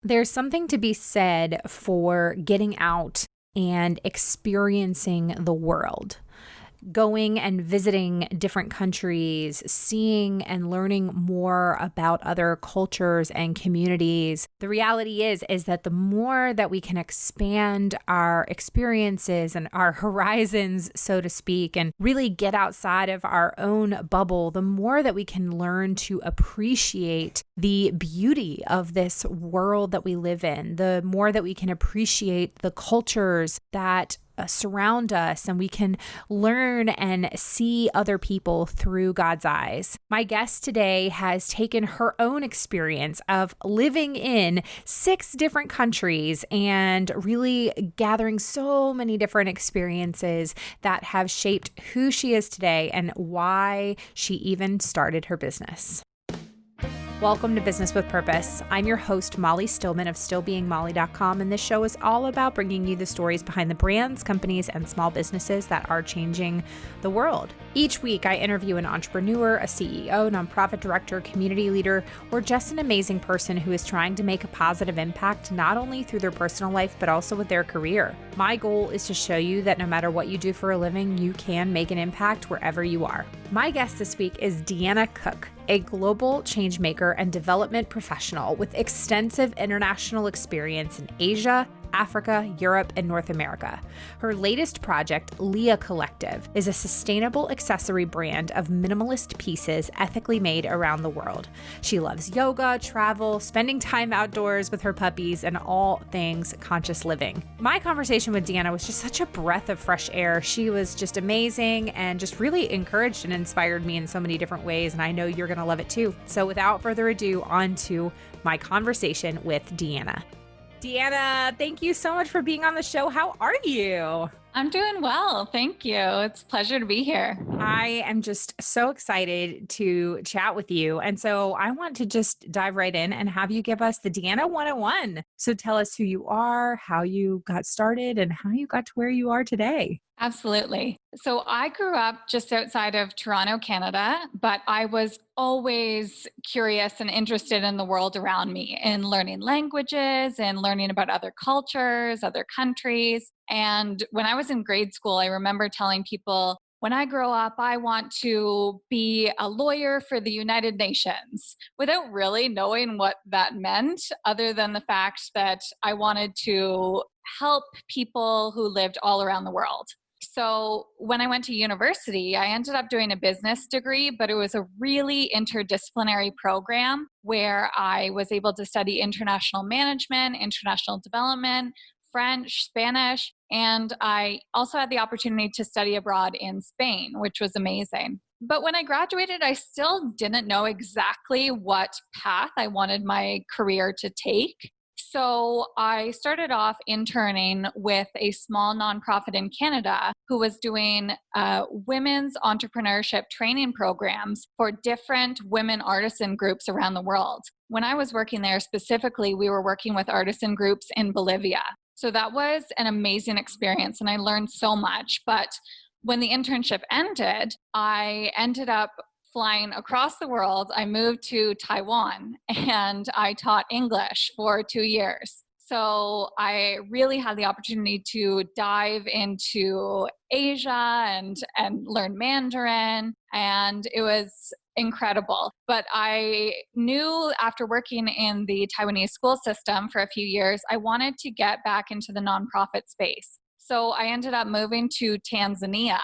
There's something to be said for getting out and experiencing the world, going and visiting different countries, seeing and learning more about other cultures and communities. The reality is that the more that we can expand our experiences and our horizons, so to speak, and really get outside of our own bubble, the more that we can learn to appreciate the beauty of this world that we live in, the more that we can appreciate the cultures that surround us, and we can learn and see other people through God's eyes. My guest today has taken her own experience of living in 6 different countries and really gathering so many different experiences that have shaped who she is today and why she even started her business. Welcome to Business with Purpose. I'm your host, Molly Stillman of stillbeingmolly.com, and this show is all about bringing you the stories behind the brands, companies, and small businesses that are changing the world. Each week, I interview an entrepreneur, a CEO, nonprofit director, community leader, or just an amazing person who is trying to make a positive impact not only through their personal life, but also with their career. My goal is to show you that no matter what you do for a living, you can make an impact wherever you are. My guest this week is Deanna Cook, a global changemaker and development professional with extensive international experience in Asia, Africa, Europe, and North America. Her latest project, LIYA Collective, is a sustainable accessory brand of minimalist pieces ethically made around the world. She loves yoga, travel, spending time outdoors with her puppies, and all things conscious living. My conversation with Deanna was just such a breath of fresh air. She was just amazing and just really encouraged and inspired me in so many different ways, and I know you're going to love it too. So without further ado, on to my conversation with Deanna. Deanna, thank you so much for being on the show. How are you? I'm doing well. Thank you. It's a pleasure to be here. I am just so excited to chat with you. And so I want to just dive right in and have you give us the Deanna 101. So tell us who you are, how you got started, and how you got to where you are today. Absolutely. So I grew up just outside of Toronto, Canada, but I was always curious and interested in the world around me, in learning languages and learning about other cultures, other countries. And when I was in grade school, I remember telling people, when I grow up, I want to be a lawyer for the United Nations, without really knowing what that meant, other than the fact that I wanted to help people who lived all around the world. So when I went to university, I ended up doing a business degree, but it was a really interdisciplinary program where I was able to study international management, international development, French, Spanish, and I also had the opportunity to study abroad in Spain, which was amazing. But when I graduated, I still didn't know exactly what path I wanted my career to take. So I started off interning with a small nonprofit in Canada who was doing women's entrepreneurship training programs for different women artisan groups around the world. When I was working there specifically, we were working with artisan groups in Bolivia. So that was an amazing experience and I learned so much. But when the internship ended, I ended up flying across the world. I moved to Taiwan and I taught English for 2 years. So I really had the opportunity to dive into Asia and learn Mandarin, and it was incredible. But I knew after working in the Taiwanese school system for a few years, I wanted to get back into the nonprofit space. So I ended up moving to Tanzania.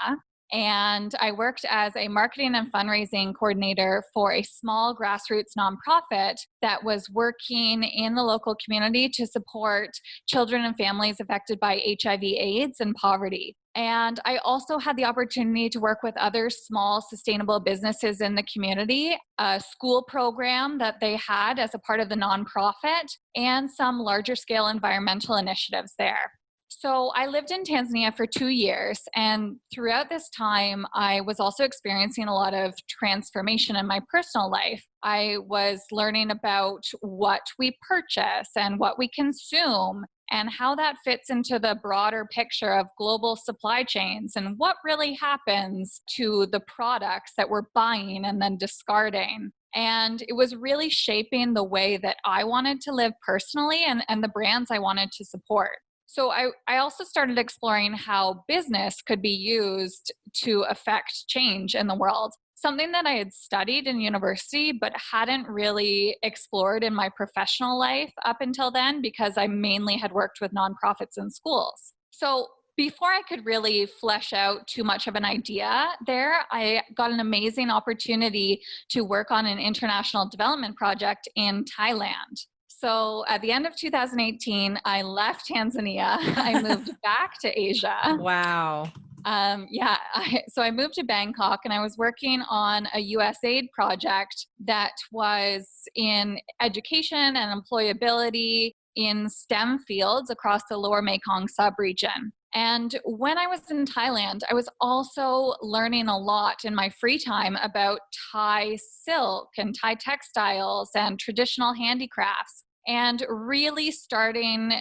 And I worked as a marketing and fundraising coordinator for a small grassroots nonprofit that was working in the local community to support children and families affected by HIV/AIDS and poverty. And I also had the opportunity to work with other small sustainable businesses in the community, a school program that they had as a part of the nonprofit, and some larger scale environmental initiatives there. So I lived in Tanzania for 2 years, and throughout this time, I was also experiencing a lot of transformation in my personal life. I was learning about what we purchase and what we consume and how that fits into the broader picture of global supply chains and what really happens to the products that we're buying and then discarding. And it was really shaping the way that I wanted to live personally and the brands I wanted to support. So I also started exploring how business could be used to affect change in the world, something that I had studied in university, but hadn't really explored in my professional life up until then because I mainly had worked with nonprofits and schools. So before I could really flesh out too much of an idea there, I got an amazing opportunity to work on an international development project in Thailand. So at the end of 2018, I left Tanzania. I moved back to Asia. Wow. So I moved to Bangkok and I was working on a USAID project that was in education and employability in STEM fields across the lower Mekong subregion. And when I was in Thailand, I was also learning a lot in my free time about Thai silk and Thai textiles and traditional handicrafts, and really starting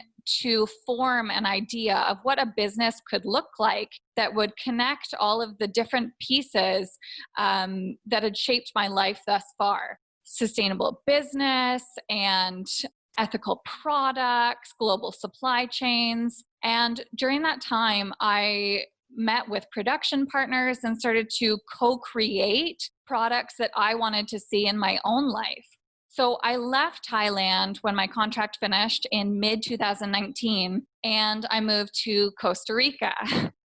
to form an idea of what a business could look like that would connect all of the different pieces that had shaped my life thus far. Sustainable business and ethical products, global supply chains. And during that time, I met with production partners and started to co-create products that I wanted to see in my own life. So I left Thailand when my contract finished in mid 2019, and I moved to Costa Rica.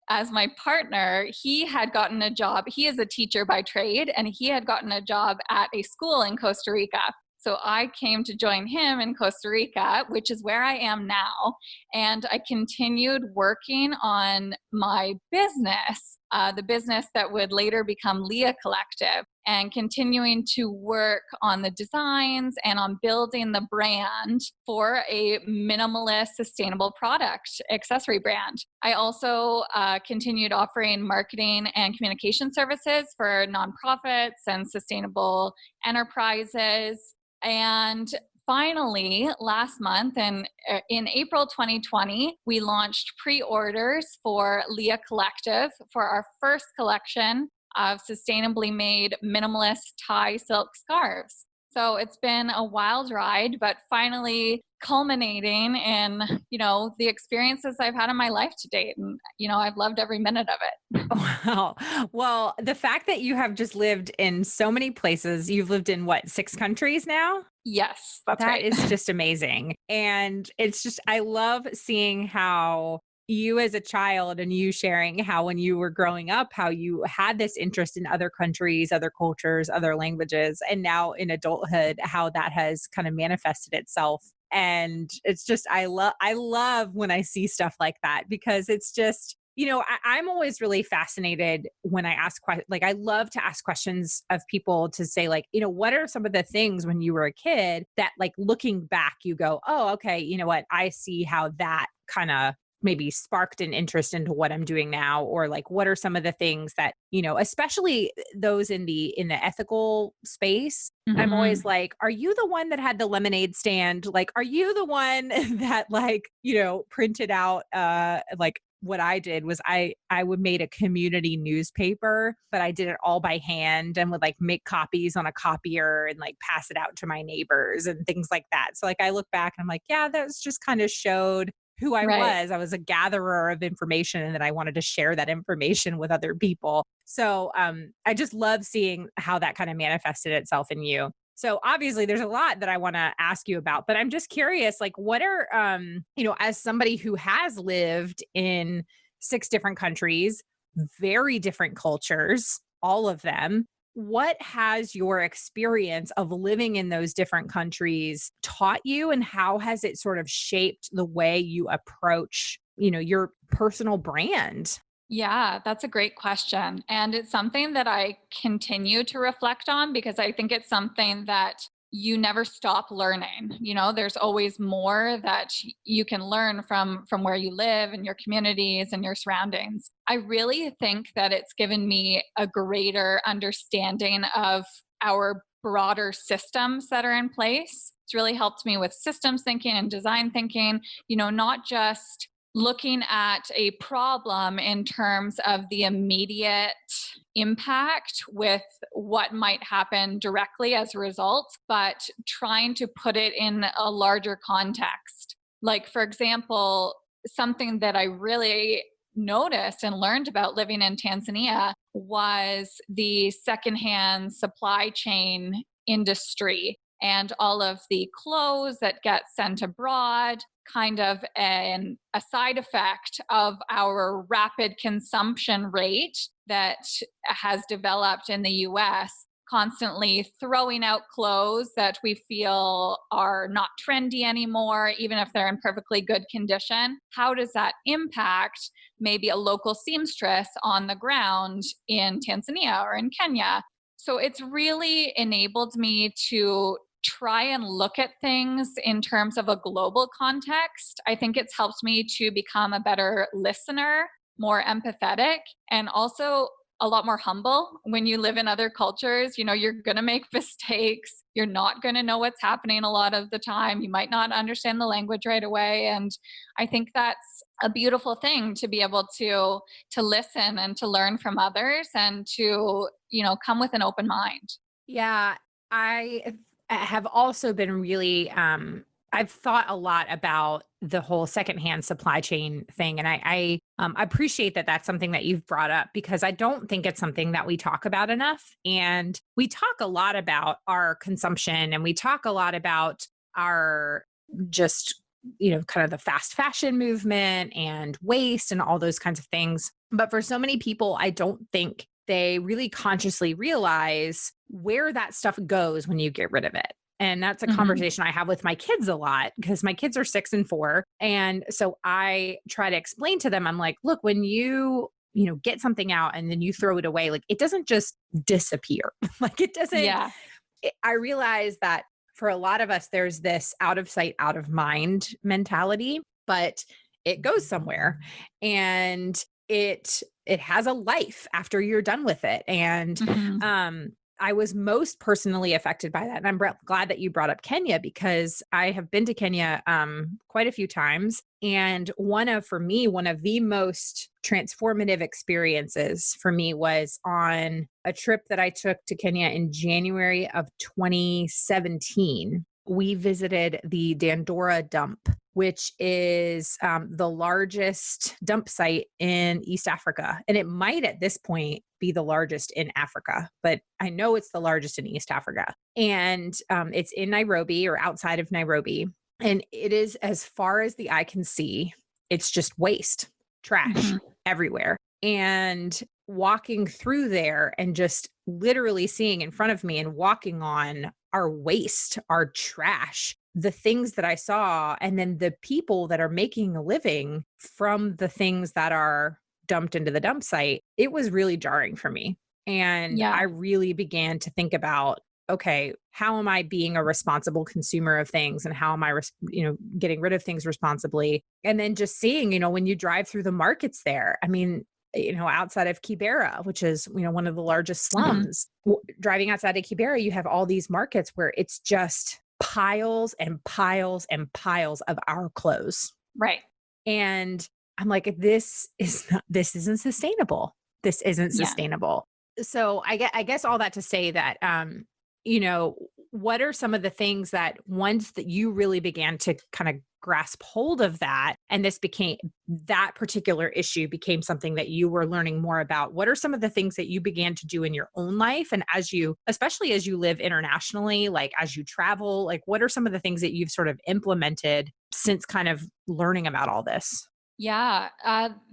As my partner, he had gotten a job. He is a teacher by trade, and he had gotten a job at a school in Costa Rica. So I came to join him in Costa Rica, which is where I am now. And I continued working on my business, the business that would later become LIYA Collective, and continuing to work on the designs and on building the brand for a minimalist, sustainable product accessory brand. I also continued offering marketing and communication services for nonprofits and sustainable enterprises. And finally, last month, and in April 2020, we launched pre-orders for LIYA Collective for our first collection of sustainably made minimalist Thai silk scarves. So it's been a wild ride, but finally culminating in, the experiences I've had in my life to date. And, I've loved every minute of it. Wow. Well, the fact that you have just lived in so many places, you've lived in what, 6 countries now? Yes, that's That right. is just amazing. And it's just, I love seeing how you as a child and you sharing how when you were growing up, how you had this interest in other countries, other cultures, other languages, and now in adulthood, how that has kind of manifested itself. And it's just, I love when I see stuff like that because it's just, I'm always really fascinated when I ask questions. Like, I love to ask questions of people to say, like, what are some of the things when you were a kid that, like, looking back, you go, oh, okay, you know what? I see how that kind of maybe sparked an interest into what I'm doing now, or like, what are some of the things that, especially those in the ethical space. I'm always Mhm. like, are you the one that had the lemonade stand? Like, are you the one that, like, printed out, like, what I did was I would made a community newspaper, but I did it all by hand and would, like, make copies on a copier and, like, pass it out to my neighbors and things like that. So, like, I look back and I'm like, yeah, that was just kind of showed who I Right. was. I was a gatherer of information and that I wanted to share that information with other people. So I just love seeing how that kind of manifested itself in you. So obviously there's a lot that I want to ask you about, but I'm just curious, like, what are, as somebody who has lived in 6 different countries, very different cultures, all of them, what has your experience of living in those different countries taught you, and how has it sort of shaped the way you approach, your personal brand? Yeah, that's a great question. And it's something that I continue to reflect on because I think it's something that you never stop learning. There's always more that you can learn from where you live and your communities and your surroundings. I really think that it's given me a greater understanding of our broader systems that are in place. It's really helped me with systems thinking and design thinking, not just looking at a problem in terms of the immediate impact with what might happen directly as a result, but trying to put it in a larger context. Like, for example, something that I really noticed and learned about living in Tanzania was the secondhand supply chain industry and all of the clothes that get sent abroad, kind of a side effect of our rapid consumption rate that has developed in the US, constantly throwing out clothes that we feel are not trendy anymore, even if they're in perfectly good condition. How does that impact maybe a local seamstress on the ground in Tanzania or in Kenya? So it's really enabled me to try and look at things in terms of a global context. I think it's helped me to become a better listener, more empathetic, and also a lot more humble. When you live in other cultures, you're going to make mistakes. You're not going to know what's happening a lot of the time. You might not understand the language right away. And I think that's a beautiful thing, to be able to listen and to learn from others, and to, come with an open mind. Yeah, I have also been really I've thought a lot about the whole secondhand supply chain thing, and I appreciate that that's something that you've brought up, because I don't think it's something that we talk about enough. And we talk a lot about our consumption, and we talk a lot about our just kind of the fast fashion movement and waste and all those kinds of things. But for so many people, I don't think they really consciously realize where that stuff goes when you get rid of it. And that's a Mhm. conversation I have with my kids a lot, because my kids are 6 and 4. And so I try to explain to them, I'm like, look, when get something out and then you throw it away, like, it doesn't just disappear. Like, it doesn't, Yeah. I realize that for a lot of us, there's this out of sight, out of mind mentality, but it goes somewhere, and it has a life after you're done with it. And Mhm. I was most personally affected by that. And I'm glad that you brought up Kenya, because I have been to Kenya quite a few times. And one of the most transformative experiences for me was on a trip that I took to Kenya in January of 2017. We visited the Dandora Dump, which is the largest dump site in East Africa. And it might at this point be the largest in Africa, but I know it's the largest in East Africa. And it's in Nairobi, or outside of Nairobi. And it is, as far as the eye can see, it's just waste, trash Mhm. everywhere. And walking through there and just literally seeing in front of me and walking on our waste, our trash, the things that I saw, and then the people that are making a living from the things that are dumped into the dump site, it was really jarring for me. And I Yeah. really began to think about, okay, how am I being a responsible consumer of things, and how am I, getting rid of things responsibly? And then just seeing, when you drive through the markets there, I mean, outside of Kibera, which is, one of the largest Mhm. slums, driving outside of Kibera, you have all these markets where it's just piles and piles and piles of our clothes. Right. And I'm like, this isn't sustainable. This isn't Yeah. sustainable. So I guess all that to say that, you know, what are some of the things that, once that you really began to kind of grasp hold of that, and that particular issue became something that you were learning more about, what are some of the things that you began to do in your own life? And especially as you live internationally, like as you travel, like what are some of the things that you've sort of implemented since kind of learning about all this? Yeah,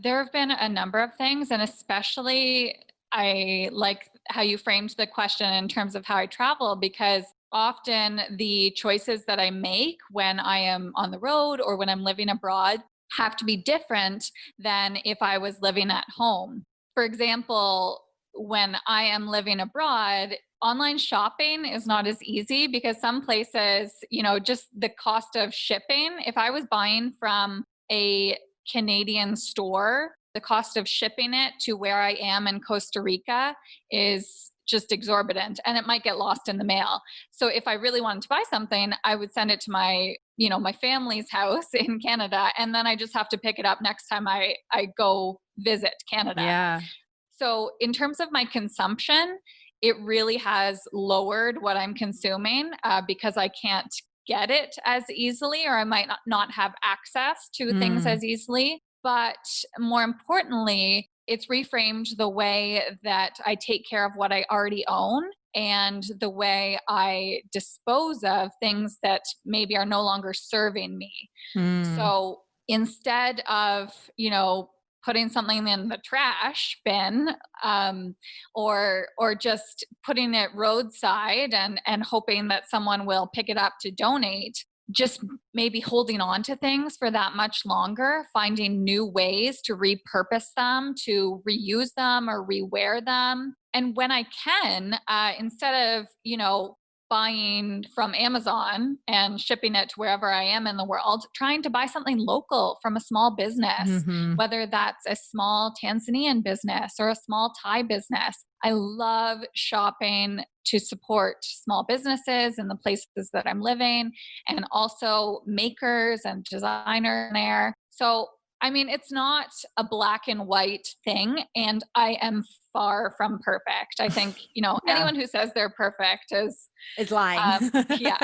there have been a number of things, and especially I like how you framed the question in terms of how I travel, because often the choices that I make when I am on the road or when I'm living abroad have to be different than if I was living at home. For example, when I am living abroad, online shopping is not as easy because some places, just the cost of shipping, if I was buying from a Canadian store, the cost of shipping it to where I am in Costa Rica is just exorbitant and it might get lost in the mail. So if I really wanted to buy something, I would send it to my, my family's house in Canada. And then I just have to pick it up next time I go visit Canada. Yeah. So in terms of my consumption, it really has lowered what I'm consuming because I can't get it as easily, or I might not have access to things Mm. as easily. But more importantly, it's reframed the way that I take care of what I already own and the way I dispose of things that maybe are no longer serving me. Mm. So instead of, putting something in the trash bin, or just putting it roadside and hoping that someone will pick it up to donate, just maybe holding on to things for that much longer, finding new ways to repurpose them, to reuse them or rewear them. And when I can, instead of, buying from Amazon and shipping it to wherever I am in the world, trying to buy something local from a small business, Hmm. whether that's a small Tanzanian business or a small Thai business. I love shopping to support small businesses in the places that I'm living, and also makers and designers there. So I mean, it's not a black and white thing, and I am far from perfect. I think, Yeah. anyone who says they're perfect is, It's lying. yeah.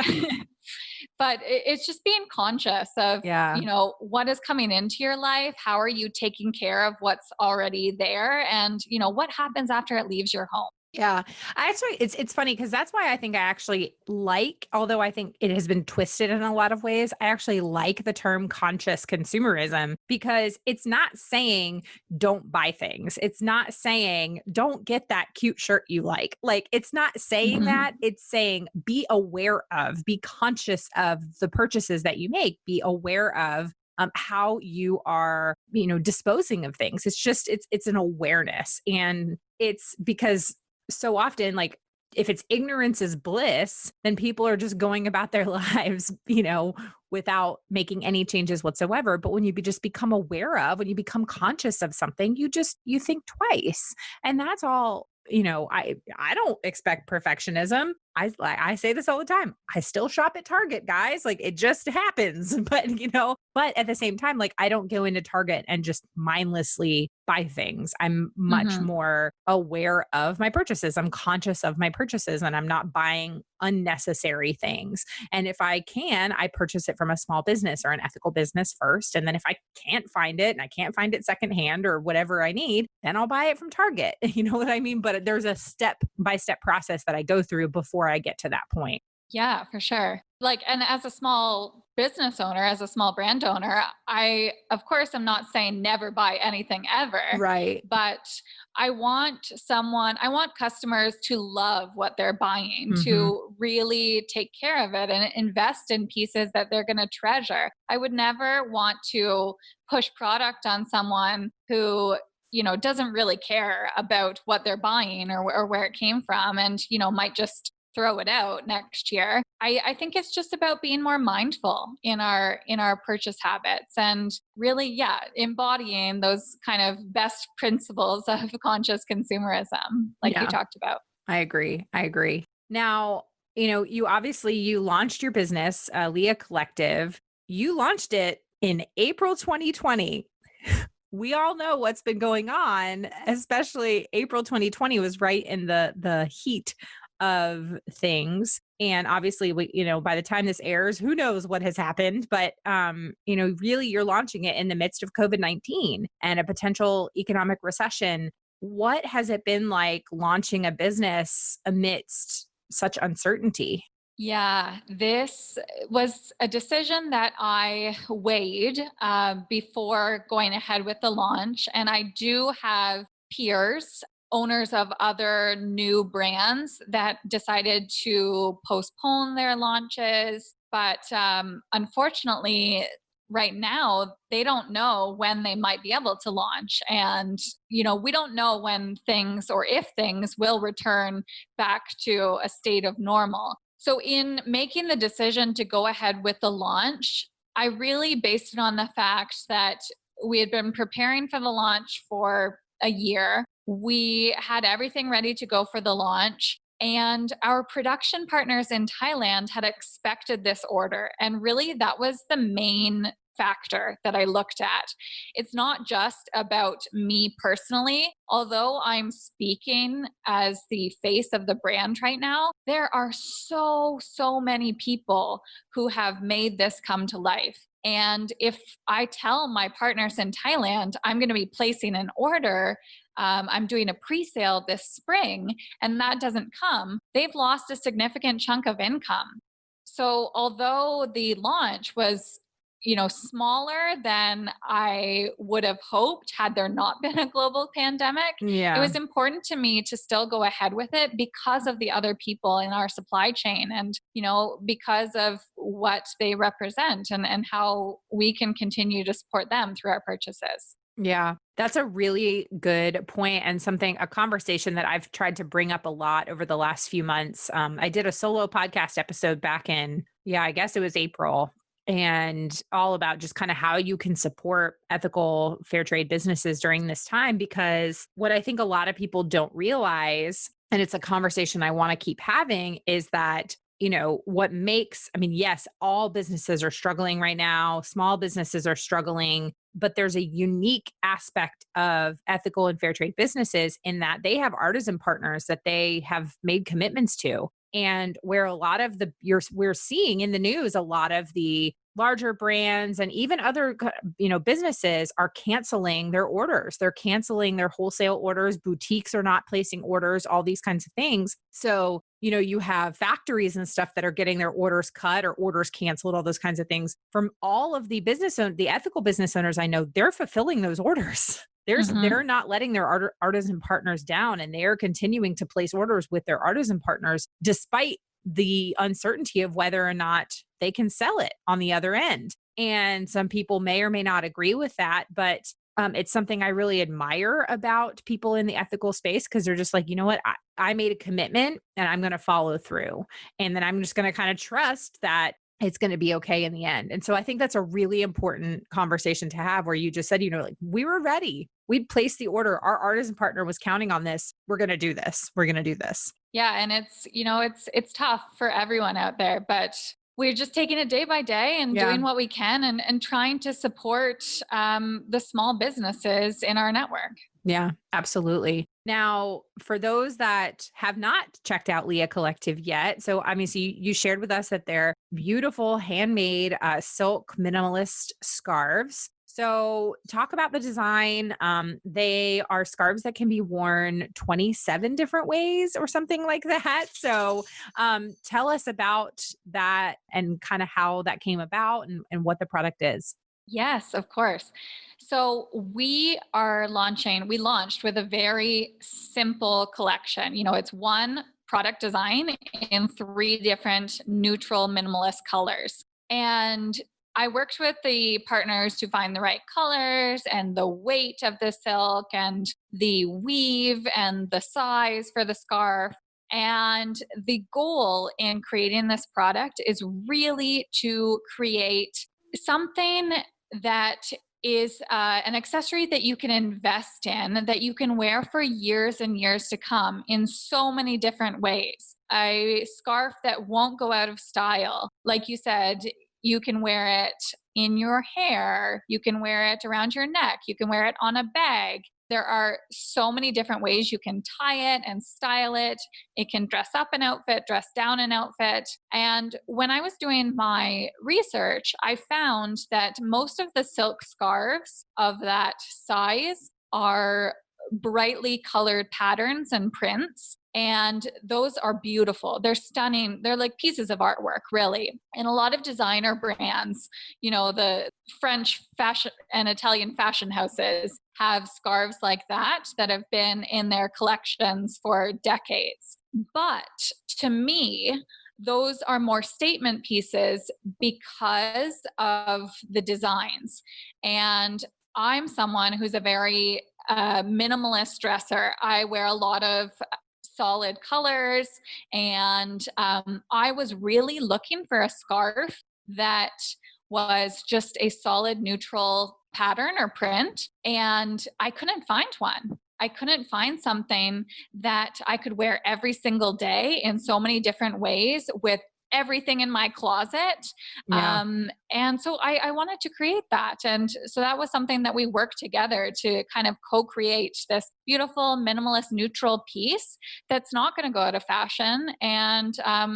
But it's just being conscious of, Yeah. what is coming into your life? How are you taking care of what's already there? And, what happens after it leaves your home? Yeah. Actually, it's funny because that's why I think I actually like, although I think it has been twisted in a lot of ways, I actually like the term conscious consumerism because it's not saying don't buy things. It's not saying don't get that cute shirt you like. Like, it's not saying that. Mhm. It's saying be aware of, be conscious of the purchases that you make, be aware of how you are, disposing of things. It's just, it's an awareness. And it's because so often, like, if it's ignorance is bliss, then people are just going about their lives, without making any changes whatsoever. But when you just become aware of, when you become conscious of something, you think twice. And that's all, I don't expect perfectionism. I say this all the time. I still shop at Target, guys. Like, it just happens. But at the same time, like, I don't go into Target and just mindlessly buy things. I'm much Mhm. more aware of my purchases. I'm conscious of my purchases and I'm not buying unnecessary things. And if I can, I purchase it from a small business or an ethical business first. And then if I can't find it and I can't find it secondhand or whatever I need, then I'll buy it from Target. You know what I mean? But there's a step by step process that I go through before I get to that point. Yeah, for sure. Like, and as a small business owner, as a small brand owner, I, of course, am not saying never buy anything ever, Right. but I want customers to love what they're buying, Hmm. to really take care of it and invest in pieces that they're going to treasure. I would never want to push product on someone who, doesn't really care about what they're buying or where it came from, and, might just throw it out next year. I think it's just about being more mindful in our purchase habits, and really, yeah, embodying those kind of best principles of conscious consumerism, like you Yeah, talked about. I agree. I agree. Now, you launched your business, LIYA Collective. You launched it in April 2020. We all know what's been going on, especially April 2020 was right in the heat of things. And obviously by the time this airs, who knows what has happened, but really you're launching it in the midst of COVID-19 and a potential economic recession. What has it been like launching a business amidst such uncertainty? Yeah, this was a decision that I weighed before going ahead with the launch. And I do have peers, owners of other new brands, that decided to postpone their launches. But unfortunately, right now, they don't know when they might be able to launch. And, we don't know when things or if things will return back to a state of normal. So, in making the decision to go ahead with the launch, I really based it on the fact that we had been preparing for the launch for a year. we had everything ready to go for the launch. And our production partners in Thailand had expected this order. And really, that was the main factor that I looked at. It's not just about me personally. Although I'm speaking as the face of the brand right now, there are so many people who have made this come to life. And if I tell my partners in Thailand, I'm going to be placing an order, I'm doing a pre sale this spring, and that doesn't come, they've lost a significant chunk of income. So, although the launch was smaller than I would have hoped had there not been a global pandemic, it Yeah. was important to me to still go ahead with it because of the other people in our supply chain and, because of what they represent and how we can continue to support them through our purchases. Yeah, that's a really good point and a conversation that I've tried to bring up a lot over the last few months. I did a solo podcast episode back in, yeah, I guess it was April, and all about just kind of how you can support ethical fair trade businesses during this time. Because what I think a lot of people don't realize, and it's a conversation I want to keep having, is that what makes, I mean, yes, all businesses are struggling right now. Small businesses are struggling, but there's a unique aspect of ethical and fair trade businesses in that they have artisan partners that they have made commitments to. And where a lot of we're seeing in the news, a lot of the larger brands and even other businesses are canceling their orders. They're canceling their wholesale orders. Boutiques are not placing orders, all these kinds of things. So you have factories and stuff that are getting their orders cut or orders canceled, all those kinds of things. From all of the the ethical business owners I know, they're fulfilling those orders. They're Hmm. not letting their artisan partners down, and they are continuing to place orders with their artisan partners despite the uncertainty of whether or not they can sell it on the other end. And some people may or may not agree with that, but it's something I really admire about people in the ethical space, because they're just like, you know what, I made a commitment and I'm going to follow through. And then I'm just going to kind of trust that it's going to be okay in the end. And so I think that's a really important conversation to have, where you just said, like, we were ready. We'd placed the order. Our artisan partner was counting on this. We're going to do this. We're going to do this. Yeah, and it's tough for everyone out there, but we're just taking it day by day and Yeah. doing what we can and trying to support the small businesses in our network. Yeah, absolutely. Now, for those that have not checked out LIYA Collective yet, so I mean, so you shared with us that they're beautiful handmade silk minimalist scarves. So, talk about the design. They are scarves that can be worn 27 different ways or something like that. So, tell us about that and kind of how that came about and what the product is. Yes, of course. So we launched with a very simple collection. It's one product design in three different neutral minimalist colors. And I worked with the partners to find the right colors and the weight of the silk and the weave and the size for the scarf. And the goal in creating this product is really to create something that is an accessory that you can invest in, that you can wear for years and years to come in so many different ways. A scarf that won't go out of style. Like you said, you can wear it in your hair, you can wear it around your neck, you can wear it on a bag. There are so many different ways you can tie it and style it. It can dress up an outfit, dress down an outfit. And when I was doing my research, I found that most of the silk scarves of that size are brightly colored patterns and prints. And those are beautiful. They're stunning. They're like pieces of artwork, really. And a lot of designer brands, the French fashion and Italian fashion houses have scarves like that have been in their collections for decades. But to me, those are more statement pieces because of the designs. And I'm someone who's a very minimalist dresser. I wear a lot of solid colors, and I was really looking for a scarf that was just a solid neutral pattern or print, and I couldn't find one. I couldn't find something that I could wear every single day in so many different ways with everything in my closet. Yeah. And so I wanted to create that. And so that was something that we worked together to kind of co create this beautiful, minimalist, neutral piece that's not going to go out of fashion. And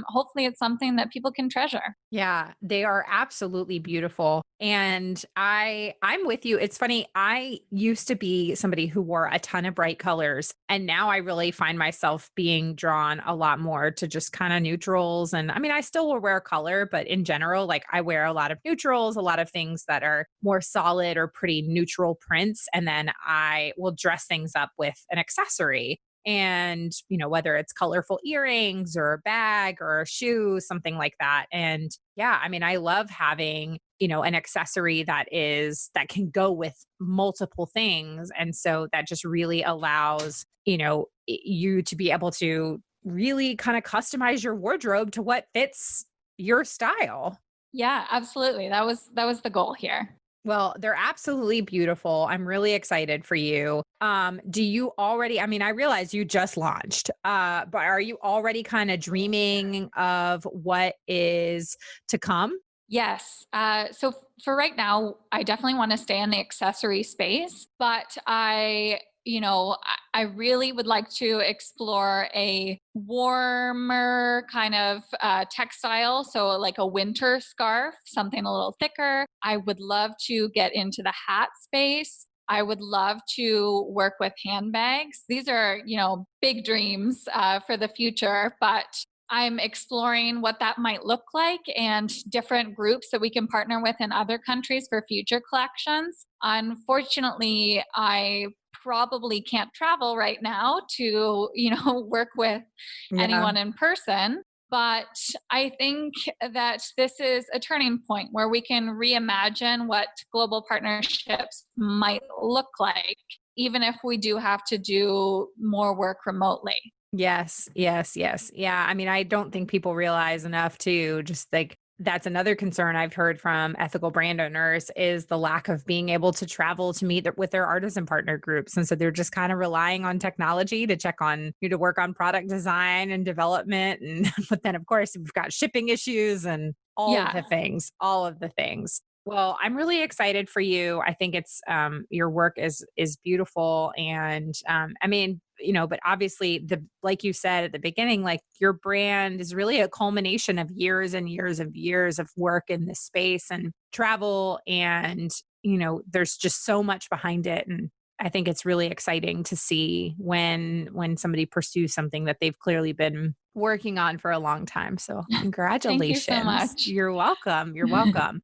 hopefully it's something that people can treasure. Yeah, they are absolutely beautiful. And I'm with you. It's funny, I used to be somebody who wore a ton of bright colors, and now I really find myself being drawn a lot more to just kind of neutrals. And I mean, I still will wear color, but in general, like I wear a lot of neutrals, a lot of things that are more solid or pretty neutral prints, and then I will dress things up with an accessory. And, whether it's colorful earrings or a bag or a shoe, something like that. And yeah, I mean, I love having, an accessory that can go with multiple things. And so that just really allows, you to be able to really kind of customize your wardrobe to what fits your style. Yeah, absolutely. That was the goal here. Well, they're absolutely beautiful. I'm really excited for you. Do you already, I mean, I realize you just launched, but are you already kind of dreaming of what is to come? Yes. For right now, I definitely want to stay in the accessory space, but I really would like to explore a warmer kind of textile. So, like a winter scarf, something a little thicker. I would love to get into the hat space. I would love to work with handbags. These are, big dreams for the future, but I'm exploring what that might look like and different groups that we can partner with in other countries for future collections. Unfortunately, I probably can't travel right now to, work with Yeah. anyone in person. But I think that this is a turning point where we can reimagine what global partnerships might look like, even if we do have to do more work remotely. Yes, yes, yes. Yeah. I mean, I don't think people realize enough too, just like that's another concern I've heard from ethical brand owners is the lack of being able to travel to meet with their artisan partner groups. And so they're just kind of relying on technology to check on you to work on product design and development. And but then of course we've got shipping issues and Yeah. all of the things. Well, I'm really excited for you. I think it's your work is beautiful, and I mean, but obviously, the like you said at the beginning, like your brand is really a culmination of years and years of years of work in this space and travel, and there's just so much behind it, and I think it's really exciting to see when somebody pursues something that they've clearly been working on for a long time. So, Thank you so congratulations. much. You're welcome. You're welcome.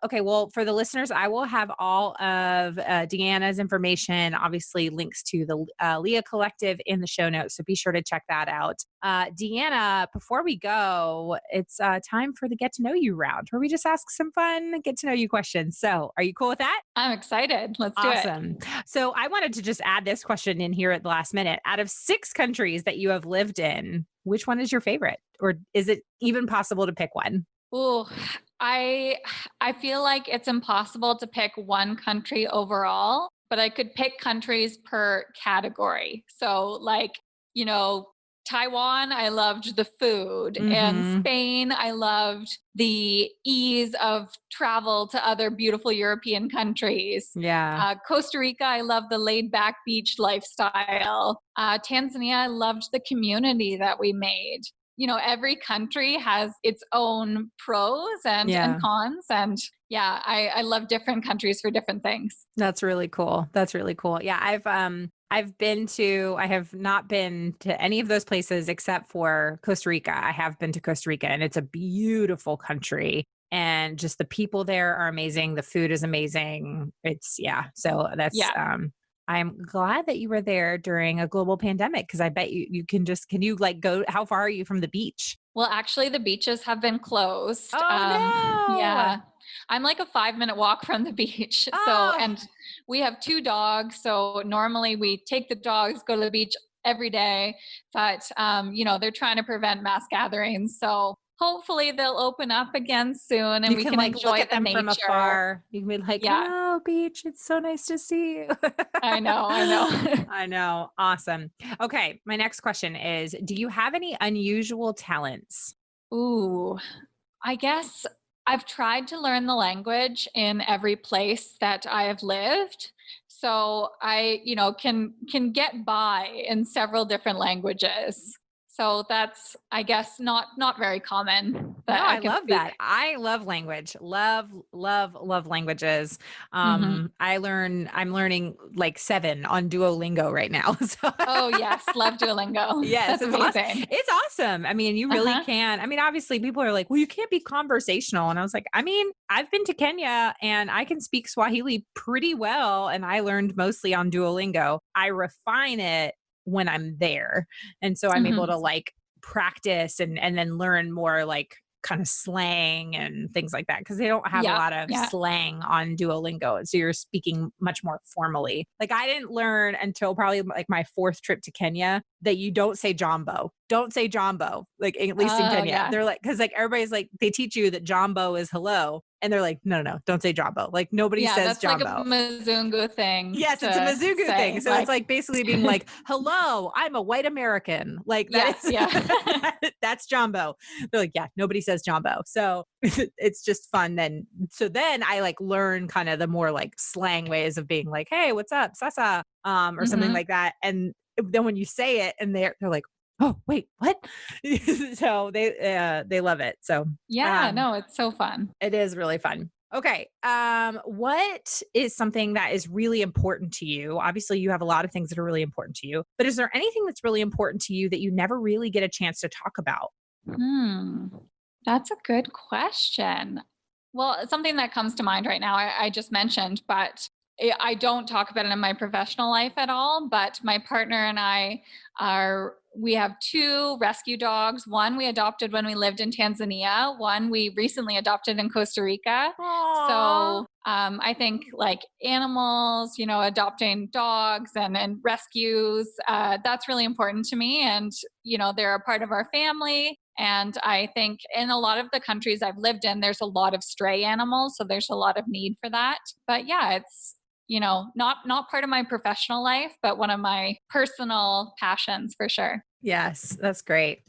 Okay, well, for the listeners, I will have all of Deanna's information, obviously links to the LIYA Collective in the show notes. So be sure to check that out. Deanna, before we go, it's time for the get to know you round where we just ask some fun get to know you questions. So are you cool with that? I'm excited. Let's do it. Awesome. So I wanted to just add this question in here at the last minute. Out of 6 countries that you have lived in, which one is your favorite? Or is it even possible to pick one? Ooh, I I feel like it's impossible to pick one country overall, but I could pick countries per category. So like, you know, Taiwan, I loved the food, and Mm-hmm. Spain, I loved the ease of travel to other beautiful European countries. Yeah. Costa Rica, I love the laid back beach lifestyle. Tanzania, I loved the community that we made. Every country has its own pros and Yeah. cons. And yeah, I love different countries for different things. That's really cool. That's really cool. Yeah, I have not been to any of those places except for Costa Rica. I have been to Costa Rica and it's a beautiful country and just the people there are amazing. The food is amazing. It's yeah. So that's Yeah. I'm glad that you were there during a global pandemic because I bet you can you like go how far are you from the beach? Well, actually, the beaches have been closed. Oh no. Yeah. I'm like a 5-minute walk from the beach. So, Oh, and we have 2 dogs. So normally we take the dogs, go to the beach every day, but they're trying to prevent mass gatherings. So hopefully they'll open up again soon and You we can can like look enjoy at the them from nature. afar. You can be like, Yeah, hello, beach. It's so nice to see you. I know, I know. I know. Awesome. Okay. My next question is, do you have any unusual talents? Ooh, I guess I've tried to learn the language in every place that I have lived. So I, can get by in several different languages. So that's, I guess, not very common No, that I I can love speak. that. I love language. Love, love, love languages. Hmm. I'm learning like 7 on Duolingo right now. So Oh yes, love Duolingo. yes, That's it's awesome. amazing. It's awesome. I mean, you really Uh-huh. can. I mean, obviously people are like, well, you can't be conversational. And I was like, I mean, I've been to Kenya and I can speak Swahili pretty well. And I learned mostly on Duolingo. I refine it when I'm there. And so I'm able Hmm. to like practice and then learn more like kind of slang and things like that because they don't have a Yeah, lot of yeah. slang on Duolingo. So you're speaking much more formally. Like I didn't learn until probably like my 4th trip to Kenya that you don't say jumbo. Don't say jumbo. Like at least in Oh Kenya. yeah. They're like cuz like everybody's like they teach you that jumbo is hello and they're like no, no, no, don't say jumbo. Like nobody Yeah, says that's like a jumbo. Mazungu thing Yes, it's a to Mizugu thing. say. So it's Like, like basically being like, "Hello, I'm a white American." Like that yeah, is yeah. that's Jumbo. They're like, "Yeah, nobody says Jumbo." So it's just fun then. So then I like learn kind of the more like slang ways of being like, "Hey, what's up? Sasa?" Or something Hmm. like that. And then when you say it and they're like, "Oh, wait, what?" So they love it. So Yeah, um no, it's so fun. it is really fun. Okay. What is something that is really important to you? Obviously, you have a lot of things that are really important to you, but is there anything that's really important to you that you never really get a chance to talk about? Hmm. That's a good question. Well, something that comes to mind right now, I just mentioned, but I don't talk about it in my professional life at all. But my partner and I we have 2 rescue dogs. One we adopted when we lived in Tanzania, one we recently adopted in Costa Rica. Aww. So I think like animals, adopting dogs and rescues, that's really important to me. And, they're a part of our family. And I think in a lot of the countries I've lived in, there's a lot of stray animals. So there's a lot of need for that. But yeah, it's, not part of my professional life, but one of my personal passions for sure. Yes, that's great.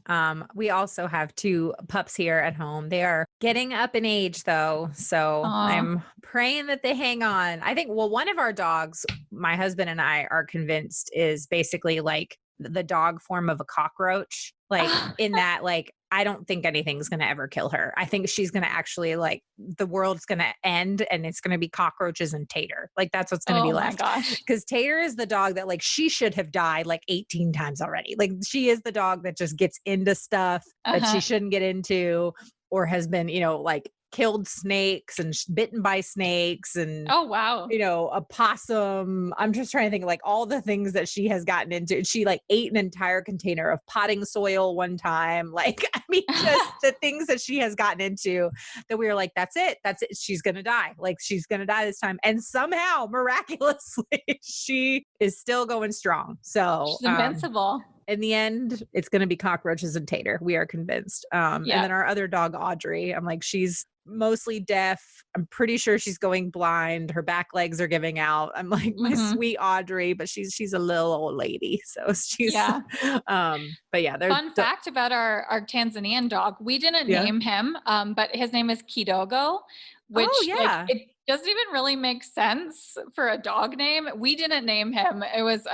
We also have 2 pups here at home. They are getting up in age though, so Oh, I'm praying that they hang on. I think well one of our dogs, my husband and I are convinced is basically like the dog form of a cockroach, like in that like I don't think anything's going to ever kill her. I think she's going to actually like the world's going to end and it's going to be cockroaches and Tater. Like that's what's going to be oh my left. gosh. Because Tater is the dog that like she should have died like 18 times already. Like she is the dog that just gets into stuff Uh that she huh. shouldn't get into or has been, like killed snakes and bitten by snakes and Oh, wow. a possum. I'm just trying to think of like all the things that she has gotten into. She like ate an entire container of potting soil one time. Like, I mean, just the things that she has gotten into that we were like, that's it. That's it. She's going to die. Like, she's going to die this time. And somehow, miraculously, she is still going strong. So, She's invincible. in the end, it's going to be cockroaches and Tater. We are convinced. And Yeah. then our other dog, Audrey, I'm like, she's mostly deaf. I'm pretty sure she's going blind. Her back legs are giving out. I'm like, my Hmm. sweet Audrey, but she's a little old lady. So she's, Yeah. but yeah, Fun fact about our Tanzanian dog, we didn't yeah. name him, but his name is Kidogo, Oh, which like yeah. it doesn't even really make sense for a dog name. We didn't name him. It was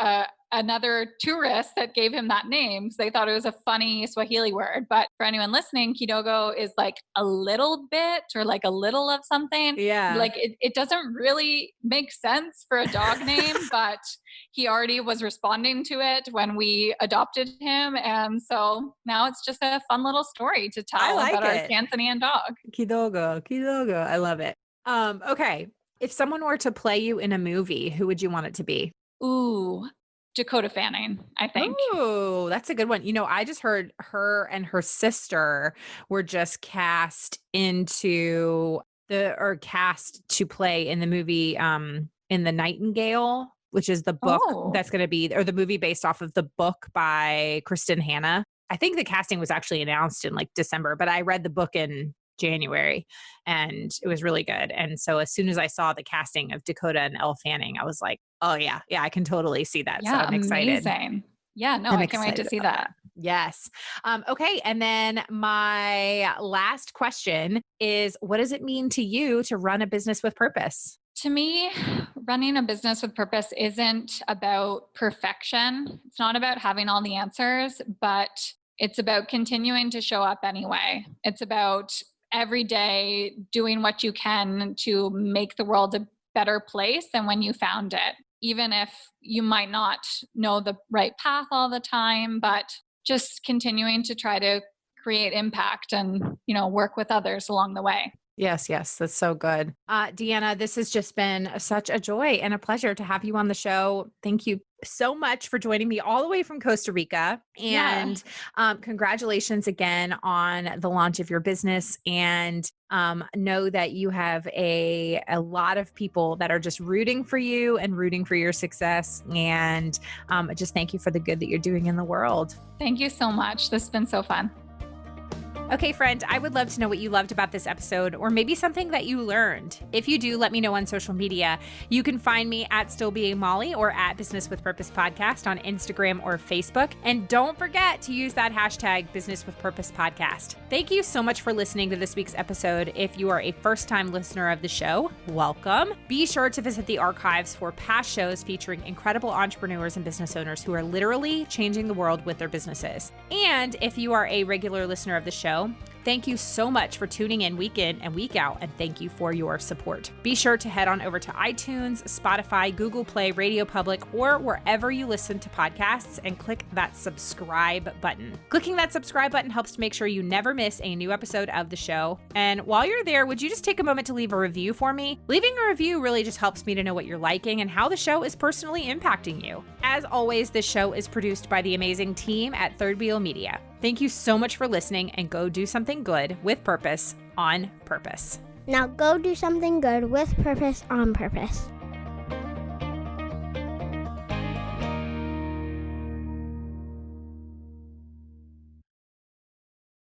another tourist that gave him that name because they thought it was a funny Swahili word. But for anyone listening, Kidogo is like a little bit or like a little of something. Yeah. Like it doesn't really make sense for a dog name, but he already was responding to it when we adopted him. And so now it's just a fun little story to I tell like about our it. Tanzanian dog. Kidogo, Kidogo. I love it. Okay. If someone were to play you in a movie, who would you want it to be? Ooh, Dakota Fanning, I think. Oh, that's a good one. I just heard her and her sister were just cast cast to play in the movie in The Nightingale, which is the book Oh, that's going to be or the movie based off of the book by Kristen Hanna. I think the casting was actually announced in like December, but I read the book in January and it was really good. And so as soon as I saw the casting of Dakota and Elle Fanning, I was like, oh yeah, I can totally see that. So Yeah, I'm excited. amazing. Yeah, no, I'm I can't wait to excited see about that. Yes. Okay. And then my last question is, what does it mean to you to run a business with purpose? To me, running a business with purpose isn't about perfection. It's not about having all the answers, but it's about continuing to show up anyway. It's about every day doing what you can to make the world a better place than when you found it. Even if you might not know the right path all the time, but just continuing to try to create impact and, work with others along the way. Yes, that's so good. Deanna, this has just been such a joy and a pleasure to have you on the show. Thank you so much for joining me all the way from Costa Rica. And congratulations again on the launch of your business. And know that you have a lot of people that are just rooting for you and rooting for your success. And just thank you for the good that you're doing in the world. Thank you so much. This has been so fun. Okay, friend, I would love to know what you loved about this episode or maybe something that you learned. If you do, let me know on social media. You can find me at Still Being Molly or at Business with Purpose Podcast on Instagram or Facebook. And don't forget to use that hashtag Business with Purpose Podcast. Thank you so much for listening to this week's episode. If you are a first-time listener of the show, welcome. Be sure to visit the archives for past shows featuring incredible entrepreneurs and business owners who are literally changing the world with their businesses. And if you are a regular listener of the show, thank you so much for tuning in week and week out, and thank you for your support. Be sure to head on over to iTunes, Spotify, Google Play, Radio Public, or wherever you listen to podcasts and click that subscribe button. Clicking that subscribe button helps to make sure you never miss a new episode of the show. And while you're there, would you just take a moment to leave a review for me? Leaving a review really just helps me to know what you're liking and how the show is personally impacting you. As always, this show is produced by the amazing team at Third Wheel Media. Thank you so much for listening, and go do something good with purpose on purpose. Now go do something good with purpose on purpose.